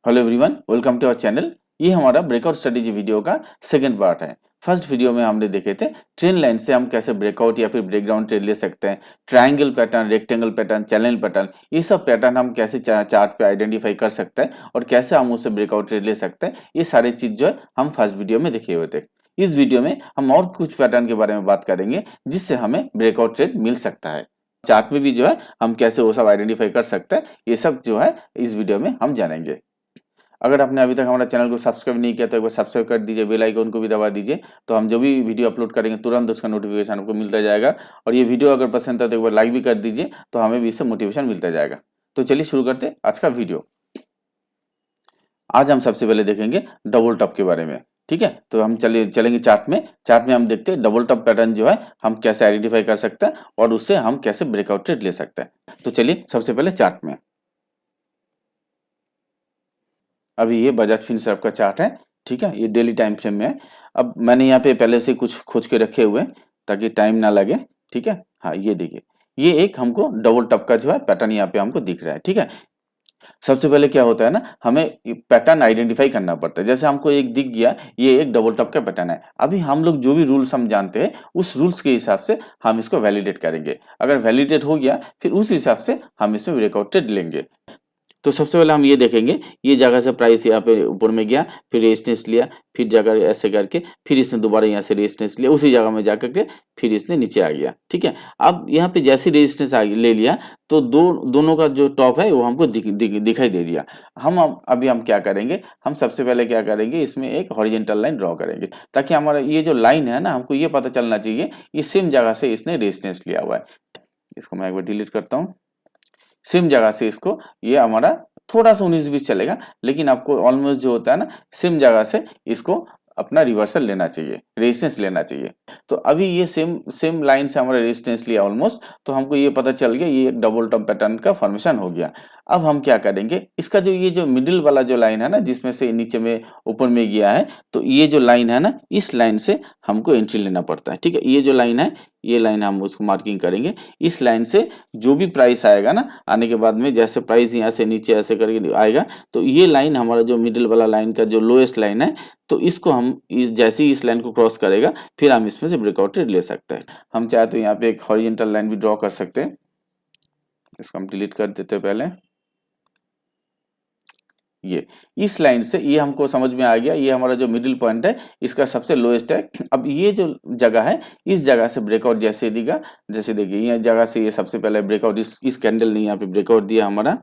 Hello everyone, welcome to our channel. ये हमारा breakout strategy video का सेकंड पार्ट है। फर्स्ट वीडियो में हमने देखे थे ट्रेंड लाइन से हम कैसे ब्रेकआउट या फिर ब्रेकडाउन ट्रेड ले सकते हैं। Triangle pattern, rectangle pattern, channel pattern, ये सब पैटर्न हम कैसे चार्ट पे आइडेंटिफाई कर सकते हैं और कैसे हम उससे ब्रेकआउट ट्रेड ले सकते हैं। ये सारी चीज जो है हम फर्स्ट वीडियो में देखे हुए थे। इस वीडियो में हम और कुछ पैटर्न के बारे में बात करेंगे जिससे हमें ब्रेकआउट ट्रेड मिल सकता है। चार्ट में भी जो है हम कैसे वो सब आइडेंटिफाई कर सकते हैं, ये सब जो है इस वीडियो में हम जानेंगे। अगर आपने अभी तक हमारा चैनल को सब्सक्राइब नहीं किया तो एक बार सब्सक्राइब कर दीजिए, बेल आइकन को भी दबा दीजिए, तो हम जो भी वीडियो अपलोड करेंगे तुरंत उसका नोटिफिकेशन आपको मिलता जाएगा। और ये वीडियो अगर पसंद है तो एक बार लाइक भी कर दीजिए, तो हमें भी इससे मोटिवेशन मिलता जाएगा। तो चलिए शुरू करते हैं आज का वीडियो। आज हम सबसे पहले देखेंगे डबल टॉप के बारे में। ठीक है, तो हम चलेंगे चार्ट में। चार्ट में हम देखते हैं डबल टॉप पैटर्न जो है हम कैसे आइडेंटिफाई कर सकते हैं और उससे हम कैसे ब्रेकआउट ट्रेड ले सकते हैं। तो चलिए सबसे पहले चार्ट में। अभी ये बजाज फिनसर्व का चार्ट है। ठीक है, ये डेली टाइम फ्रेम में है। अब मैंने यहाँ पे पहले से कुछ खोज के रखे हुए हैं ताकि टाइम ना लगे। ठीक है, हाँ ये देखिए, ये एक हमको डबल टॉप का जो है पैटर्न यहाँ पे हमको दिख रहा है। ठीक है, सबसे पहले क्या होता है ना, हमें पैटर्न आइडेंटिफाई करना पड़ता है। जैसे हमको एक दिख गया, ये एक डबल टॉप का पैटर्न है। अभी हम लोग जो भी रूल्स हम जानते हैं उस रूल्स के हिसाब से हम इसको वैलिडेट करेंगे। अगर वैलिडेट हो गया फिर उस हिसाब से हम इसमें ब्रेकआउट ट्रेड लेंगे। तो सबसे पहले हम ये देखेंगे, ये जगह से प्राइस यहाँ पे ऊपर में गया, फिर रेजिस्टेंस लिया, फिर जगह ऐसे करके फिर इसने दोबारा यहाँ से रेजिस्टेंस लिया, उसी जगह में जाकर के फिर इसने नीचे आ गया। ठीक है, अब यहाँ पे जैसी रेजिस्टेंस ले लिया तो दोनों का जो टॉप है वो हमको दिखाई दे दिया। अभी हम क्या करेंगे, हम सबसे पहले क्या करेंगे, इसमें एक हॉरिजेंटल लाइन ड्रॉ करेंगे ताकि हमारा ये जो लाइन है ना, हमको ये पता चलना चाहिए ये सेम जगह से इसने रेजिस्टेंस लिया हुआ है। इसको मैं एक बार डिलीट करता हूँ। सेम जगह से इसको, ये हमारा थोड़ा सा 19-20 चलेगा, लेकिन आपको ऑलमोस्ट जो होता है ना, सेम जगह से इसको अपना रिवर्सल लेना चाहिए, रेजिस्टेंस लेना चाहिए। तो अभी ये सेम सेम लाइन से हमारा रेजिस्टेंस लिया ऑलमोस्ट, तो हमको ये पता चल गया ये एक डबल टॉप पैटर्न का फॉर्मेशन हो गया। अब हम क्या करेंगे, इसका जो ये जो मिडिल वाला जो लाइन है ना, जिसमें से नीचे में ऊपर में गया है, तो ये जो लाइन है ना, इस लाइन से हमको एंट्री लेना पड़ता है। ठीक है, ये जो लाइन है, ये लाइन हम उसको मार्किंग करेंगे। इस लाइन से जो भी प्राइस आएगा ना, आने के बाद में जैसे प्राइस यहाँ से नीचे ऐसे करके आएगा, तो ये लाइन हमारा जो मिडिल वाला लाइन का जो लोएस्ट लाइन है, तो इसको हम जैसे ही इस लाइन को क्रॉस करेगा फिर हम इसमें से ब्रेकआउट ट्रेड ले सकते हैं। हम चाहे तो यहाँ पे एक हॉरिजेंटल लाइन भी ड्रॉ कर सकते हैं। इसको हम डिलीट कर देते हैं पहले। ये इस लाइन से ये हमको समझ में आ गया, ये हमारा जो मिडिल पॉइंट है इसका सबसे लोएस्ट है। अब ये जो जगह है, इस जगह से ब्रेकआउट जैसे देगा, जैसे देखिए ये जगह से ये सबसे पहले ब्रेकआउट, इस कैंडल ने यहाँ पे ब्रेकआउट दिया हमारा,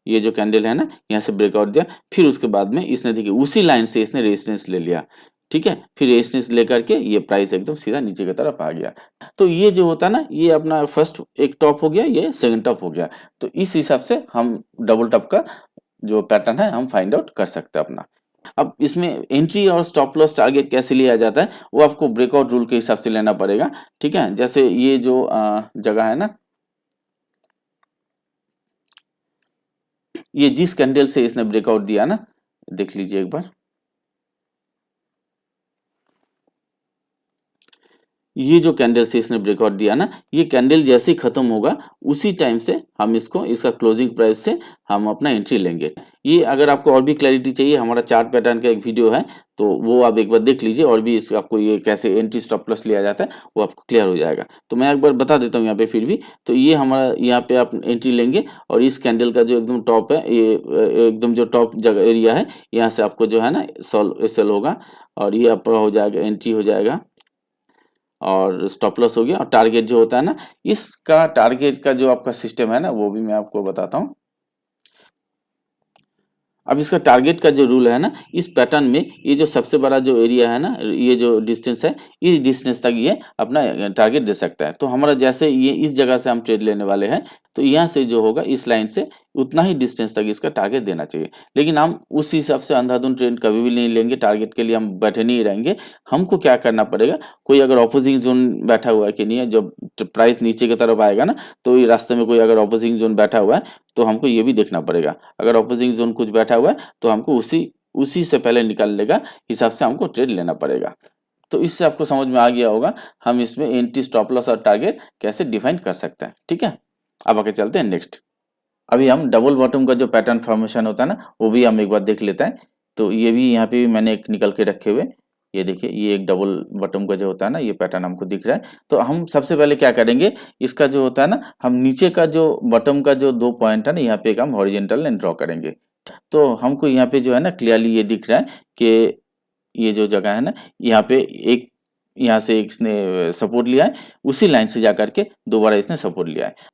ये जो कैंडल है ना, यहाँ से ब्रेकआउट दिया, फिर उसके बाद में इसने देखिए उसी लाइन से इसने रेजिस्टेंस ले लिया। ठीक है, फिर रेजिस्टेंस लेकर के ये प्राइस एकदम सीधा नीचे की तरफ आ गया। तो ये जो होता है ना, ये अपना फर्स्ट एक टॉप हो गया, ये सेकंड टॉप हो गया। तो इस हिसाब से हम डबल टॉप का जो पैटर्न है हम फाइंड आउट कर सकते हैं अपना। अब इसमें एंट्री और स्टॉप लॉस टारगेट कैसे लिया जाता है, वो आपको ब्रेकआउट रूल के हिसाब से लेना पड़ेगा। ठीक है, जैसे ये जो जगह है ना, ये जिस कैंडल से इसने ब्रेकआउट दिया ना, देख लीजिए एक बार, ये जो कैंडल से इसने ब्रेकआउट दिया ना, ये कैंडल जैसे ही खत्म होगा उसी टाइम से हम इसको, इसका क्लोजिंग प्राइस से हम अपना एंट्री लेंगे। ये अगर आपको और भी क्लैरिटी चाहिए, हमारा चार्ट पैटर्न का एक वीडियो है, तो वो आप एक बार देख लीजिए, और भी इसका आपको ये कैसे एंट्री स्टॉप लॉस लिया जाता है वो आपको क्लियर हो जाएगा। तो मैं एक बार बता देता हूँ यहाँ पे फिर भी। तो ये हमारा यहाँ पे आप एंट्री लेंगे और इस कैंडल का जो एकदम टॉप है, ये एकदम जो टॉप जगह एरिया है, यहाँ से आपको जो है ना सेल होगा, और ये आपका हो जाएगा, एंट्री हो जाएगा और स्टॉप लॉस हो गया। और टारगेट जो होता है ना, इसका टारगेट का जो आपका सिस्टम है ना, वो भी मैं आपको बताता हूँ। अब इसका टारगेट का जो रूल है ना, इस पैटर्न में ये जो सबसे बड़ा जो एरिया है ना, ये जो डिस्टेंस है, इस डिस्टेंस तक ये अपना टारगेट दे सकता है। तो हमारा जैसे ये इस जगह से हम ट्रेड लेने वाले हैं, तो यहाँ से जो होगा इस लाइन से उतना ही डिस्टेंस तक इसका टारगेट देना चाहिए। लेकिन हम उस हिसाब से अंधाधुंध ट्रेड कभी भी नहीं लेंगे, टारगेट के लिए हम बैठे नहीं रहेंगे। हमको क्या करना पड़ेगा, कोई अगर ऑपोजिंग जोन बैठा हुआ है कि नहीं है, जब प्राइस नीचे की तरफ आएगा ना, तो ये रास्ते में कोई अगर ऑपोजिंग जोन बैठा हुआ है तो हमको ये भी देखना पड़ेगा। अगर ऑपोजिंग जोन कुछ बैठा हुआ है तो हमको उसी से पहले निकालने का हिसाब से हमको ट्रेड लेना पड़ेगा। तो इससे आपको समझ में आ गया होगा हम इसमें एंट्री, स्टॉप लॉस और टारगेट कैसे डिफाइन कर सकते हैं। ठीक है, अब आगे चलते हैं नेक्स्ट। अभी हम डबल बॉटम का जो पैटर्न फॉर्मेशन होता है ना, वो भी हम एक बार देख लेते हैं। तो ये भी यहाँ पे भी मैंने एक निकल के रखे हुए, ये देखिए ये एक डबल बॉटम का जो होता है ना, ये पैटर्न हमको दिख रहा है। तो हम सबसे पहले क्या करेंगे, इसका जो होता है ना, हम नीचे का जो बॉटम का जो 2 पॉइंट है ना, यहाँ पे एक हम हॉरिजेंटल लाइन ड्रॉ करेंगे। तो हमको यहाँ पे जो है ना क्लियरली ये दिख रहा है कि ये जो जगह है ना, यहाँ पे एक, यहाँ से एक इसने सपोर्ट लिया है, उसी लाइन से जाकर के दोबारा इसने सपोर्ट लिया है।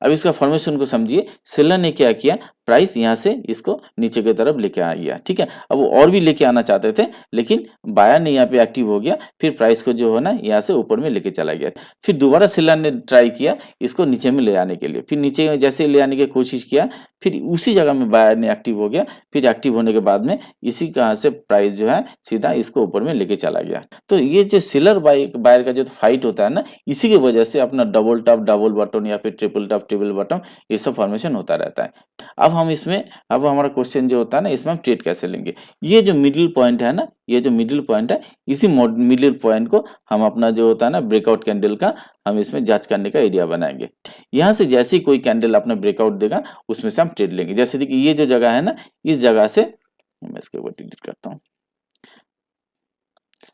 अब इसका फॉर्मेशन को समझिए, सेलर ने क्या किया, प्राइस यहाँ से इसको नीचे की तरफ लेके आ गया, ठीक है। अब वो और भी लेके आना चाहते थे, लेकिन बायर ने यहाँ पे एक्टिव हो गया, फिर प्राइस को जो है ना यहाँ से ऊपर में लेके चला गया। फिर दोबारा सेलर ने ट्राई किया इसको नीचे में ले आने के लिए, फिर नीचे में जैसे ले आने की कोशिश किया, फिर उसी जगह में बायर ने एक्टिव हो गया। फिर एक्टिव होने के बाद में इसी कहाँ से प्राइस जो है सीधा इसको ऊपर में लेके चला गया। तो ये जो सेलर बायर का जो फाइट होता है ना, इसी की वजह से अपना डबल टॉप डबल बॉटम या फिर ट्रिपल टॉप ट्रिपल बॉटम ये सब फॉर्मेशन होता रहता है। अब हम इसमें, अब हमारा क्वेश्चन जो होता है ना, इसमें हम ट्रेड कैसे लेंगे। ये जो मिडिल पॉइंट है ना, ये जो मिडिल पॉइंट है, इसी मिडिल पॉइंट को हम अपना जो होता है ना ब्रेकआउट कैंडल का, हम इसमें जांच करने का एरिया बनाएंगे। यहाँ से जैसे ही कोई कैंडल अपना ब्रेकआउट देगा, उसमें से हम ट्रेड लेंगे। जैसे देखिए ये जो जगह है ना, इस जगह से मैं इसके ऊपर डिलीट करता हूँ।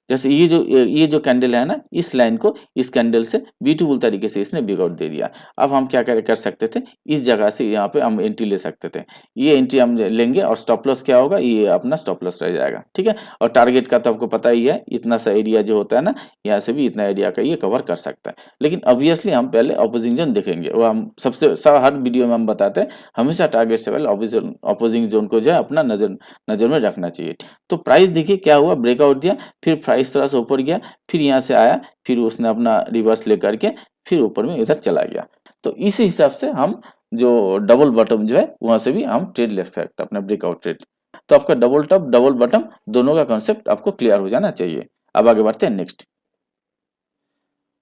जैसे ये जो कैंडल है ना, इस लाइन को इस कैंडल से ब्यूटीफुल तरीके से इसने ब्रेकआउट दे दिया। अब हम क्या कर सकते थे, इस जगह से यहाँ पे हम एंट्री ले सकते थे। ये एंट्री हम लेंगे और स्टॉप लॉस क्या होगा, ये अपना स्टॉप लॉस रह जाएगा, ठीक है। और टारगेट का तो आपको पता ही है, इतना सा एरिया जो होता है ना, यहाँ से भी इतना एरिया का ये कवर कर सकता है। लेकिन ऑब्वियसली हम पहले अपोजिंग जोन देखेंगे, वो हम सबसे हर वीडियो में हम बताते हैं, हमेशा टारगेट से पहले अपोजिंग जोन को जो है अपना नजर में रखना चाहिए। तो प्राइस देखिए क्या हुआ, ब्रेकआउट दिया, फिर प्राइस थोड़ा सा ऊपर गया, फिर यहाँ से आया, फिर उसने अपना रिवर्स लेकर के फिर ऊपर में इधर चला गया। तो इस हिसाब से हम जो डबल बॉटम जो है वहां से भी हम ट्रेड ले सकते हैं, अपना ब्रेकआउट ट्रेड। तो आपका डबल टॉप डबल बॉटम दोनों का कॉन्सेप्ट आपको क्लियर हो जाना चाहिए। अब आगे बढ़ते हैं नेक्स्ट।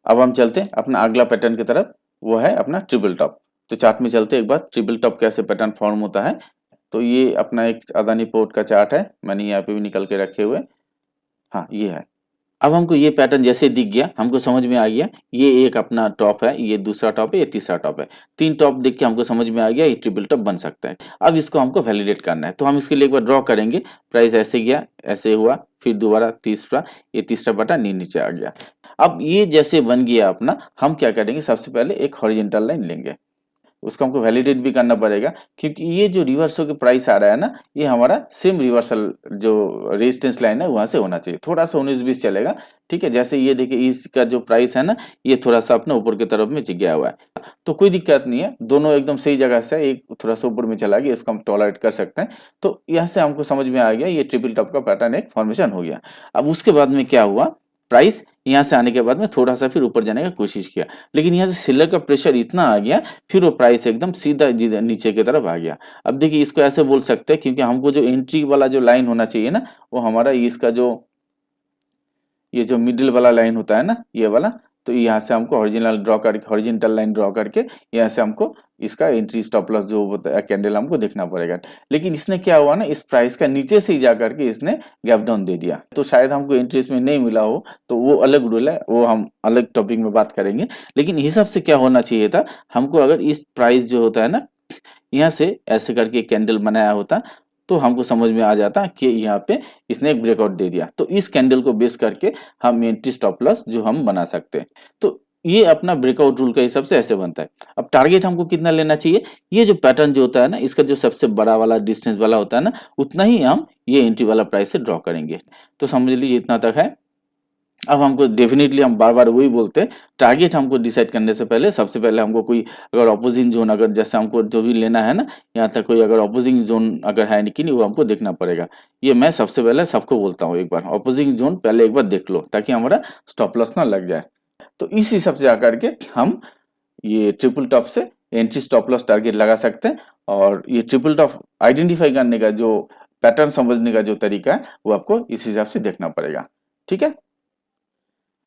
अब हम चलते हैं अपना अगला पैटर्न की तरफ, वो है अपना ट्रिपल टॉप। तो चार्ट में चलते हैं एक बार, ट्रिपल टॉप कैसे पैटर्न फॉर्म होता है। तो ये अपना एक अदानी पोर्ट का चार्ट है, मैंने यहाँ पे भी निकल के रखे हुए, हाँ ये है। अब हमको ये पैटर्न जैसे दिख गया, हमको समझ में आ गया, ये एक अपना टॉप है, ये दूसरा टॉप है, ये तीसरा टॉप है। 3 टॉप देख के हमको समझ में आ गया ये ट्रिपल टॉप बन सकता है। अब इसको हमको वैलिडेट करना है, तो हम इसके लिए एक बार ड्रॉ करेंगे। प्राइस ऐसे गया, ऐसे हुआ, फिर दोबारा तीसरा, ये तीसरा बटन नीचे आ गया। अब ये जैसे बन गया अपना, हम क्या करेंगे, सबसे पहले एक हॉरिजॉन्टल लाइन लेंगे, उसको हमको वैलिडेट भी करना पड़ेगा, क्योंकि ये जो रिवर्स होकर प्राइस आ रहा है ना, ये हमारा सेम रिवर्सल जो रेजिस्टेंस लाइन है वहां से होना चाहिए। थोड़ा सा 19-20 चलेगा, ठीक है। जैसे ये देखिए इसका जो प्राइस है ना, ये थोड़ा सा अपने ऊपर की तरफ में गया हुआ है, तो कोई दिक्कत नहीं है, दोनों एकदम सही जगह से, एक थोड़ा सा ऊपर में चला गया, इसको हम टॉलरेट कर सकते हैं। तो यहाँ से हमको समझ में आ गया ये ट्रिपल टॉप का पैटर्न एक फॉर्मेशन हो गया। अब उसके बाद में क्या हुआ, प्राइस यहाँ से आने के बाद में थोड़ा सा फिर ऊपर जाने का कोशिश किया, लेकिन यहाँ से सेलर का प्रेशर इतना आ गया, फिर वो प्राइस एकदम सीधा नीचे की तरफ आ गया। अब देखिए इसको ऐसे बोल सकते हैं, क्योंकि हमको जो एंट्री वाला जो लाइन होना चाहिए ना, वो हमारा इसका जो ये जो मिडिल वाला लाइन होता है ना, ये वाला, तो यहाँ से हमको हॉरिजॉन्टल लाइन ड्रॉ करके यहाँ से हमको इसका एंट्री स्टॉप लॉस जो होता है कैंडल हमको देखना पड़ेगा। लेकिन इसने क्या हुआ ना, इस प्राइस का नीचे से ही जा करके इसने गैप डाउन दे दिया, तो शायद हमको एंट्री इसमें नहीं मिला हो, तो वो अलग रूल है, वो हम अलग टॉपिक में बात करेंगे। लेकिन हिसाब से क्या होना चाहिए था, हमको अगर इस प्राइस जो होता है ना, यहाँ से ऐसे करके कैंडल बनाया होता, तो हमको समझ में आ जाता कि यहाँ पे इसने एक ब्रेकआउट दे दिया, तो इस कैंडल को बेस करके हम एंट्री स्टॉप लॉस जो हम बना सकते हैं। तो ये अपना ब्रेकआउट रूल के हिसाब से ऐसे बनता है। अब टारगेट हमको कितना लेना चाहिए, ये जो पैटर्न जो होता है ना, इसका जो सबसे बड़ा वाला डिस्टेंस वाला होता है ना, उतना ही हम ये एंट्री वाला प्राइस से ड्रॉ करेंगे। तो समझ लीजिए इतना तक है। अब हमको डेफिनेटली हम बार बार वही बोलते हैं, टारगेट हमको डिसाइड करने से पहले सबसे पहले हमको कोई अगर अपोजिंग जोन, अगर जैसे हमको जो भी लेना है ना, यहाँ तक कोई अगर अपोजिंग जोन अगर है कि नहीं, वो हमको देखना पड़ेगा। ये मैं सबसे पहले सबको बोलता हूँ, एक बार अपोजिंग जोन पहले एक बार देख लो, ताकि हमारा स्टॉप लॉस ना लग जाए। तो इस हिसाब से आकर के हम ये ट्रिपल टॉप से एंट्री स्टॉप लॉस टारगेट लगा सकते हैं। और ये ट्रिपल टॉप आइडेंटिफाई करने का जो पैटर्न समझने का जो तरीका है, वो आपको इस हिसाब से देखना पड़ेगा, ठीक है।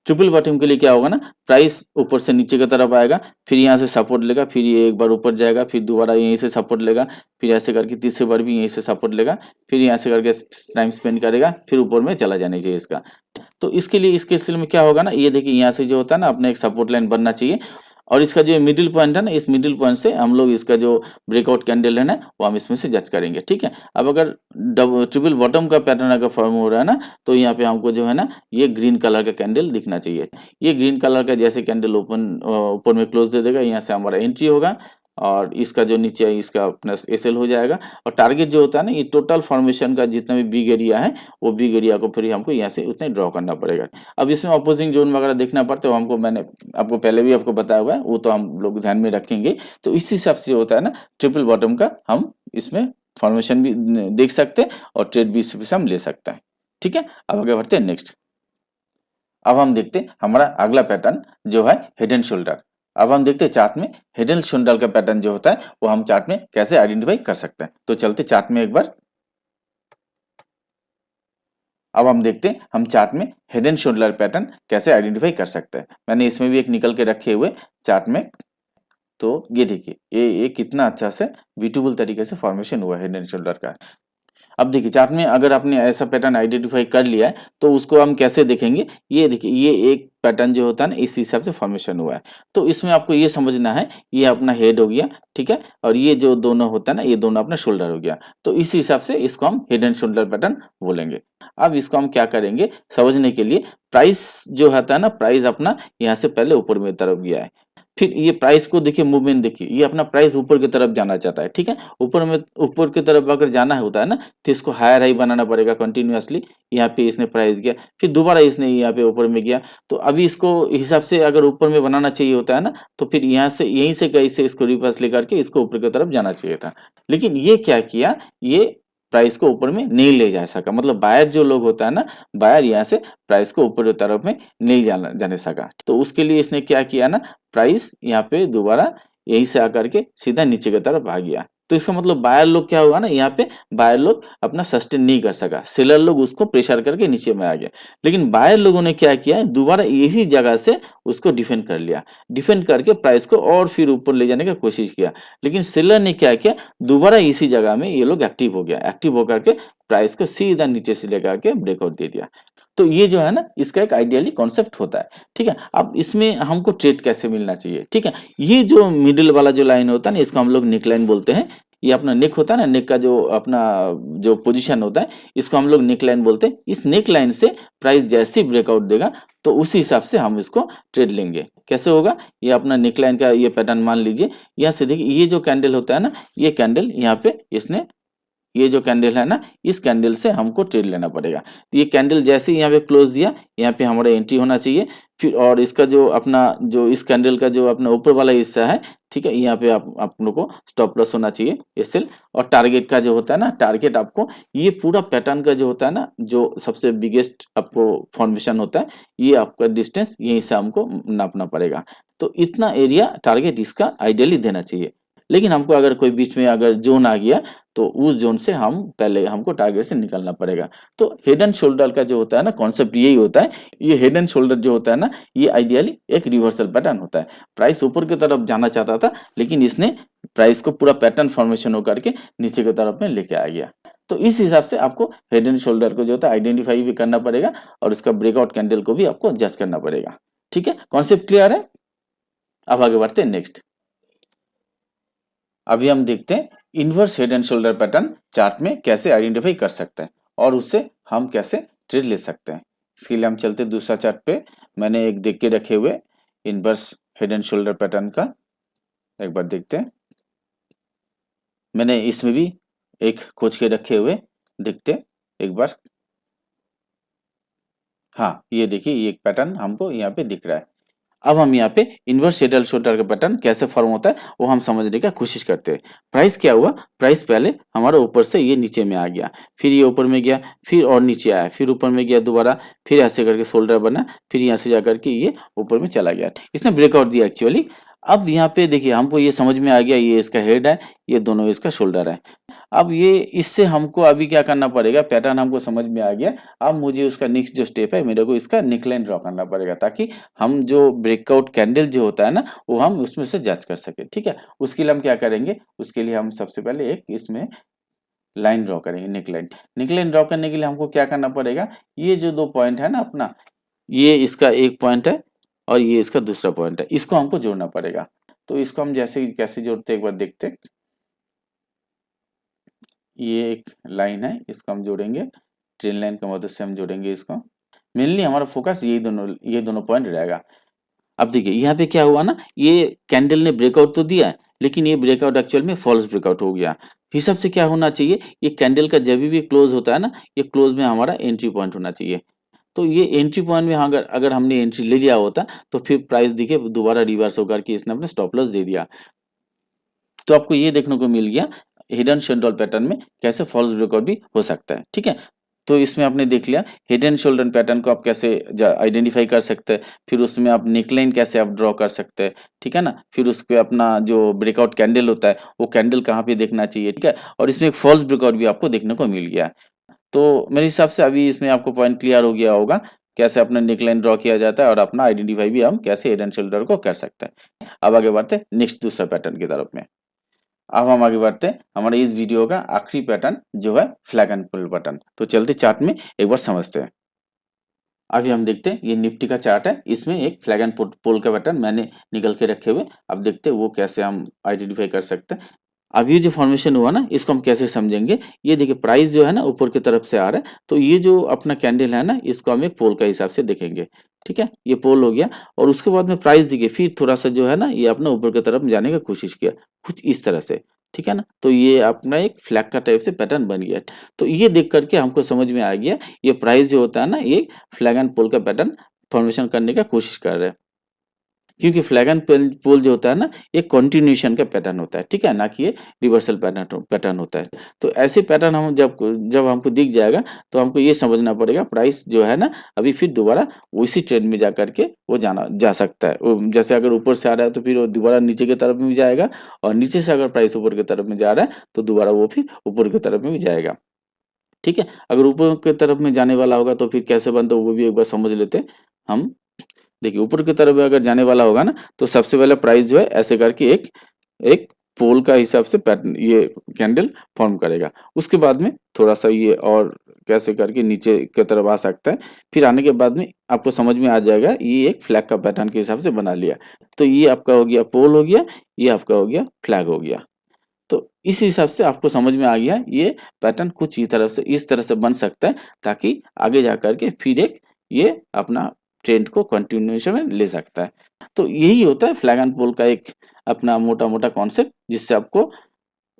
ट्रिपल बॉटम के लिए क्या होगा ना, प्राइस ऊपर से नीचे की तरफ आएगा, फिर यहाँ से सपोर्ट लेगा, फिर ये एक बार ऊपर जाएगा, फिर दोबारा यहीं से सपोर्ट लेगा, फिर ऐसे करके तीसरे बार भी यहीं से सपोर्ट लेगा, फिर यहाँ से करके टाइम स्पेंड करेगा, फिर ऊपर में चला जाना चाहिए इसका। तो इसके लिए इस केस में क्या होगा ना, ये देखिए यहाँ से जो होता है ना, अपने एक सपोर्ट लाइन बनना चाहिए, और इसका जो मिडिल पॉइंट है ना, इस मिडिल पॉइंट से हम लोग इसका जो ब्रेकआउट कैंडल है ना, वो हम इसमें से जज करेंगे, ठीक है। अब अगर ट्रिपल बॉटम का पैटर्न अगर फॉर्म हो रहा है ना, तो यहाँ पे हमको जो है ना, ये ग्रीन कलर का कैंडल दिखना चाहिए। ये ग्रीन कलर का जैसे कैंडल ऊपर में क्लोज दे देगा, यहाँ से हमारा एंट्री होगा, और इसका जो नीचे है इसका अपना एसएल हो जाएगा। और टारगेट जो होता है ना, ये टोटल फॉर्मेशन का जितना भी बिग एरिया है, वो बिग एरिया को फिर हमको यहाँ से उतना ड्रॉ करना पड़ेगा। अब इसमें अपोजिंग जोन वगैरह देखना पड़ता है, हमको मैंने आपको पहले भी आपको बताया हुआ है, वो तो हम लोग ध्यान में रखेंगे। तो इस हिसाब से होता है ना, ट्रिपल बॉटम का हम इसमें फॉर्मेशन भी देख सकते हैं और ट्रेड भी इसमें से हम ले सकते हैं, ठीक है। अब आगे बढ़ते हैं नेक्स्ट। अब हम देखते हैं हमारा अगला पैटर्न जो है हेड एंड शोल्डर। अब हम देखते हैं चार्ट में हेड एंड शोल्डर का पैटर्न जो होता है, वो हम चार्ट में कैसे आइडेंटिफाई कर सकते हैं। तो चलते चार्ट में एक बार। अब हम देखते हैं हम चार्ट में हेड एंड शोल्डर पैटर्न कैसे आइडेंटिफाई कर सकते हैं। मैंने इसमें भी एक निकल के रखे हुए चार्ट में। तो ये देखिए, ये कितना अच्छा से ब्यूटीफुल तरीके से फॉर्मेशन हुआ है हेड एंड शोल्डर का। अब देखिए चार्ट में अगर आपने ऐसा पैटर्न आइडेंटिफाई कर लिया है, तो उसको हम कैसे देखेंगे। ये देखिए, ये एक पैटर्न जो होता है ना, इस हिसाब से फॉर्मेशन हुआ है। तो इसमें आपको ये समझना है, ये अपना हेड हो गया, ठीक है, और ये जो दोनों होता है ना, ये दोनों अपना शोल्डर हो गया। तो इस हिसाब से इसको हम हेड एंड शोल्डर पैटर्न बोलेंगे। अब इसको हम क्या करेंगे समझने के लिए, प्राइस जो होता है ना, प्राइस अपना यहाँ से पहले ऊपर में तरफ गया है। फिर ये प्राइस को देखिए, मूवमेंट देखिए, ये अपना प्राइस ऊपर की तरफ जाना चाहता है, ठीक है। ऊपर की तरफ अगर जाना होता है ना, तो इसको हायर हाई बनाना पड़ेगा कंटिन्यूअसली। यहाँ पे इसने प्राइस गया, फिर दोबारा इसने यहाँ पे ऊपर में गया। तो अभी इसको हिसाब से अगर ऊपर में बनाना चाहिए होता है ना, तो फिर यहाँ से यहीं से कहीं से इसको रिवर्स लेकर के इसको ऊपर की तरफ जाना चाहिए था। लेकिन ये क्या किया, ये प्राइस को ऊपर में नहीं ले जा सका। मतलब बायर जो लोग होता है ना, बायर यहाँ से प्राइस को ऊपर की तरफ में नहीं जाने सका। तो उसके लिए इसने क्या किया ना, प्राइस यहाँ पे दोबारा यहीं से आकर के सीधा नीचे की तरफ आ गया। तो इसका मतलब बायर लोग क्या हुआ ना, यहाँ पे बायर लोग अपना सस्टेन नहीं कर सका, सेलर लोग उसको प्रेशर करके नीचे में आ गया। लेकिन बायर लोगों ने क्या किया, दोबारा इसी जगह से उसको डिफेंड कर लिया। डिफेंड करके प्राइस को और फिर ऊपर ले जाने का कोशिश किया। लेकिन सेलर ने क्या किया, दोबारा इसी जगह में ये लोग एक्टिव हो गया। एक्टिव होकर के प्राइस को सीधा नीचे से लेकर के ब्रेकआउट दे दिया। तो ये जो है ना, इसका एक आइडियली कॉन्सेप्ट होता है, ठीक है। अब इसमें हमको ट्रेड कैसे मिलना चाहिए, ठीक है। ये जो मिडिल वाला जो लाइन होता है ना, इसको हम लोग नेक लाइन बोलते हैं। ये अपना नेक होता है ना, नेक का जो अपना जो पोजीशन होता है, इसको हम लोग नेक लाइन बोलते हैं। इस नेक लाइन से प्राइस जैसे ही ब्रेकआउट देगा, तो उसी हिसाब से हम इसको ट्रेड लेंगे। कैसे होगा, ये अपना नेक लाइन का ये पैटर्न मान लीजिए। यहाँ से देखिए, ये जो कैंडल होता है ना, ये कैंडल यहाँ पे इसने, ये जो कैंडल है ना, इस कैंडल से हमको ट्रेड लेना पड़ेगा। तो ये कैंडल जैसे ही यहाँ पे क्लोज दिया, यहाँ पे हमारा एंट्री होना चाहिए। फिर और इसका जो अपना जो इस कैंडल का जो अपना ऊपर वाला हिस्सा है, ठीक है, यहाँ पे आप लोग को स्टॉप लॉस होना चाहिए एसएल। और टारगेट का जो होता है ना, टारगेट आपको ये पूरा पैटर्न का जो होता है ना, जो सबसे बिगेस्ट आपको फॉर्मेशन होता है, ये आपका डिस्टेंस यहीं से हमको नापना पड़ेगा। तो इतना एरिया टारगेट इसका आइडियली देना चाहिए। लेकिन हमको अगर कोई बीच में अगर जोन आ गया, तो उस जोन से हम पहले हमको टारगेट से निकलना पड़ेगा। तो हेड एंड शोल्डर का जो होता है ना, कॉन्सेप्ट यही होता है। ये हेड एंड शोल्डर जो होता है ना, ये आइडियली एक रिवर्सल पैटर्न होता है। प्राइस ऊपर की तरफ जाना चाहता था, लेकिन इसने प्राइस को पूरा पैटर्न फॉर्मेशन होकर के नीचे की तरफ में लेके आ गया। तो इस हिसाब से आपको हेड एंड शोल्डर को जो होता है आइडेंटिफाई भी करना पड़ेगा, और इसका ब्रेकआउट कैंडल को भी आपको जज करना पड़ेगा, ठीक है। कॉन्सेप्ट क्लियर है। अब आगे बढ़ते हैं नेक्स्ट। अभी हम देखते हैं inverse head and shoulder pattern chart में कैसे आइडेंटिफाई कर सकते हैं, और उससे हम कैसे ट्रेड ले सकते हैं। इसके लिए हम चलते हैं दूसरा चार्ट पे। मैंने एक देख के रखे हुए inverse head and shoulder pattern का, एक बार देखते हैं। मैंने इसमें भी एक खोज के रखे हुए, देखते हैं एक बार। हाँ, ये देखिए, ये एक पैटर्न हमको यहाँ पे दिख रहा है। अब हम यहाँ पे इनवर्स हेड एंड शोल्डर का पैटर्न कैसे फॉर्म होता है, वो हम समझने का कोशिश करते हैं। प्राइस क्या हुआ, प्राइस पहले हमारा ऊपर से ये नीचे में आ गया, फिर ये ऊपर में गया, फिर और नीचे आया, फिर ऊपर में गया दोबारा, फिर ऐसे करके शोल्डर बना, फिर यहाँ से जाकर के ये ऊपर में चला गया। इसने ब्रेकआउट दिया एक्चुअली। अब यहाँ पे देखिए, हमको ये समझ में आ गया, ये इसका हेड है, ये दोनों इसका शोल्डर है। अब ये इससे हमको अभी क्या करना पड़ेगा, पैटर्न हमको समझ में आ गया। अब मुझे उसका नेक्स्ट जो स्टेप है, मेरे को इसका नेकलाइन ड्रॉ करना पड़ेगा, ताकि हम जो ब्रेकआउट कैंडल जो होता है ना, वो हम उसमें से जज कर सके, ठीक है। उसके लिए हम क्या करेंगे, उसके लिए हम सबसे पहले एक इसमें लाइन ड्रॉ करेंगे, नेकलाइन। नेकलाइन ड्रॉ करने के लिए हमको क्या करना पड़ेगा, ये जो दो पॉइंट है ना अपना, ये इसका एक पॉइंट है, और ये इसका दूसरा पॉइंट है, इसको हमको जोड़ना पड़ेगा। तो इसको हम जैसे कैसे जोड़ते हैं एक बार देखते हैं। ये एक लाइन है, इसको हम जोड़ेंगे, ट्रेन लाइन की मदद से हम जोड़ेंगे इसको। मेनली हमारा फोकस ये दोनों पॉइंट रहेगा। अब देखिए यहाँ पे क्या हुआ ना, ये कैंडल ने ब्रेकआउट तो दिया है, लेकिन ये ब्रेकआउट एक्चुअल में फॉल्स ब्रेकआउट हो गया। हिसाब से क्या होना चाहिए, ये कैंडल का जब भी क्लोज होता है ना, ये क्लोज में हमारा एंट्री पॉइंट होना चाहिए। तो ये एंट्री पॉइंट में अगर अगर हमने एंट्री ले लिया होता, तो फिर प्राइस देखिए दोबारा रिवर्स होकर के इसने अपने स्टॉप लॉस दे दिया। तो आपको ये देखने को मिल गया हिडन शोल्डर पैटर्न में कैसे फॉल्स ब्रेकआउट भी हो सकता है, ठीक है। तो इसमें आपने देख लिया हिडन शोल्डर पैटर्न को आप कैसे आइडेंटिफाई कर सकते हैं, फिर उसमें आप नेकलाइन कैसे आप ड्रॉ कर सकते हैं, ठीक है ना। फिर उस पे अपना जो ब्रेकआउट कैंडल होता है वो कैंडल कहाँ पे देखना चाहिए, ठीक है। और इसमें एक फॉल्स ब्रेकआउट भी आपको देखने को मिल गया। तो मेरे हिसाब से अभी इसमें आपको पॉइंट क्लियर हो गया होगा कैसे अपना नेकलाइन ड्रॉ किया जाता है और अपना आइडेंटिफाई भी हम कैसे हिडन शोल्डर को कर सकते हैं। अब आगे बढ़ते हैं नेक्स्ट दूसरा पैटर्न की तरफ में। अब हम आगे बढ़ते हैं हमारे इस वीडियो का आखिरी पैटर्न जो है फ्लैग एंड पुल पैटर्न। तो चलते चार्ट में एक बार समझते हैं। अभी हम देखते हैं ये निफ्टी का चार्ट है, इसमें एक फ्लैग एंड पुल का पैटर्न मैंने निकल के रखे हुए। अब देखते हैं वो कैसे हम आइडेंटिफाई कर सकते हैं। अब ये जो फॉर्मेशन हुआ ना, इसको हम कैसे समझेंगे। ये देखिए प्राइस जो है ना ऊपर की तरफ से आ रहा है, तो ये जो अपना कैंडल है ना, इसको हम एक पोल का हिसाब से देखेंगे, ठीक है। ये पोल हो गया और उसके बाद में प्राइस देखिए फिर थोड़ा सा जो है ना, ये अपना ऊपर की तरफ जाने की कोशिश किया, कुछ इस तरह से, ठीक है ना। तो ये अपना एक फ्लैग का टाइप से पैटर्न बन गया। तो ये देख करके हमको समझ में आ गया ये प्राइस जो होता है ना, ये फ्लैग एंड पोल का पैटर्न फॉर्मेशन करने का कोशिश कर रहे हैं। क्योंकि फ्लैग एंड पोल जो होता है ना, ये कंटिन्यूएशन का पैटर्न होता है, ठीक है ना, कि ये रिवर्सल पैटर्न होता है। तो ऐसे पैटर्न हम जब जब हमको दिख जाएगा, तो हमको ये समझना पड़ेगा प्राइस जो है ना, अभी फिर दोबारा उसी ट्रेंड में जा करके वो जा सकता है। जैसे अगर ऊपर से आ रहा है तो फिर वो दोबारा नीचे की तरफ में भी जाएगा, और नीचे से अगर प्राइस ऊपर की तरफ में जा रहा है तो दोबारा वो फिर ऊपर की तरफ में भी जाएगा, ठीक है। अगर ऊपर की तरफ में जाने वाला होगा तो फिर कैसे बनता है वो भी एक बार समझ लेते हैं हम। देखिए ऊपर की तरफ अगर जाने वाला होगा ना, तो सबसे पहले प्राइस जो है ऐसे करके एक एक पोल का हिसाब से पैटर्न ये कैंडल फॉर्म करेगा। उसके बाद में थोड़ा सा ये और कैसे करके नीचे की तरफ आ सकता है। फिर आने के बाद में आपको समझ में आ जाएगा ये एक फ्लैग का पैटर्न के हिसाब से बना लिया। तो ये आपका हो गया पोल हो गया, ये आपका हो गया फ्लैग हो गया। तो इस हिसाब से आपको समझ में आ गया ये पैटर्न कुछ इस तरह से बन सकता है, ताकि आगे जा करके फिर एक ये अपना ट्रेंड को कंटिन्यूएशन में ले सकता है। तो यही होता है फ्लैग एंड पोल का एक अपना मोटा-मोटा कॉन्सेप्ट, जिससे आपको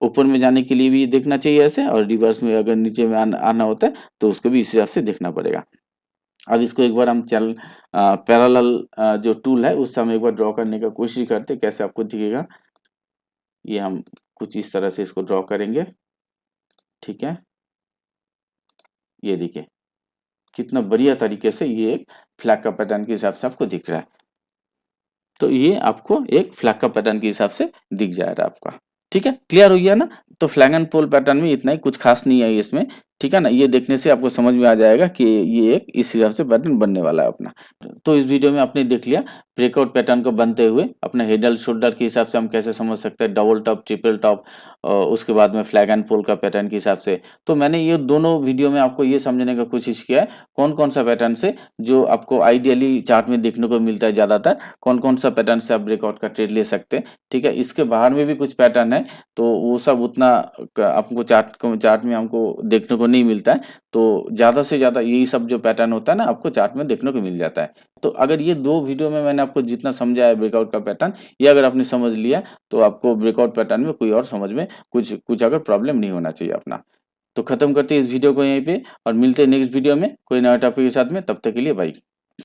ऊपर में जाने के लिए भी देखना चाहिए ऐसे, और रिवर्स में अगर नीचे में आना होता है तो उसको भी इस हिसाब से देखना पड़ेगा। अब इसको एक बार हम पैरेलल जो टूल है उससे हम एक बार ड्रॉ करने का कोशिश करते हैं, कैसे आपको दिखेगा। ये हम कुछ इस तरह से इसको ड्रॉ करेंगे, ठीक है। ये देखिए कितना बढ़िया तरीके से ये एक फ्लैग का पैटर्न के हिसाब से आपको दिख रहा है। तो ये आपको एक फ्लैग का पैटर्न के हिसाब से दिख जाएगा आपका, ठीक है। क्लियर हो गया ना। तो फ्लैग एंड पोल पैटर्न में इतना ही, कुछ खास नहीं है इसमें, ठीक है ना। ये देखने से आपको समझ में आ जाएगा कि ये एक इस हिसाब से पैटर्न बनने वाला है अपना। तो इस वीडियो में आपने देख लिया ब्रेकआउट पैटर्न को बनते हुए अपने हेड एंड शोल्डर के हिसाब से हम कैसे समझ सकते हैं, डबल टॉप ट्रिपल टॉप, उसके बाद में फ्लैग एंड पोल का पैटर्न के हिसाब से। तो मैंने ये दोनों वीडियो में आपको ये समझने का कोशिश किया है कौन कौन सा पैटर्न से जो आपको आइडियली चार्ट में देखने को मिलता है ज़्यादातर, कौन कौन सा पैटर्न से आप ब्रेकआउट का ट्रेड ले सकते हैं, ठीक है। इसके बाहर में भी कुछ पैटर्न है, तो वो सब उतना आपको चार्ट में हमको देखने को नहीं मिलता है। तो ज़्यादा से ज़्यादा यही सब जो पैटर्न होता है ना, आपको चार्ट में देखने को मिल जाता है। तो अगर ये दो वीडियो में मैंने आपको जितना समझाया है ब्रेकआउट का पैटर्न, ये अगर आपने समझ लिया तो आपको ब्रेकआउट पैटर्न में कोई और समझ में कुछ अगर प्रॉब्लम नहीं होना चाहिए अपना। तो खत्म करते हैं इस वीडियो को यहीं पे, और मिलते हैं नेक्स्ट वीडियो में कोई नया टॉपिक के साथ में। तब तक के लिए बाय।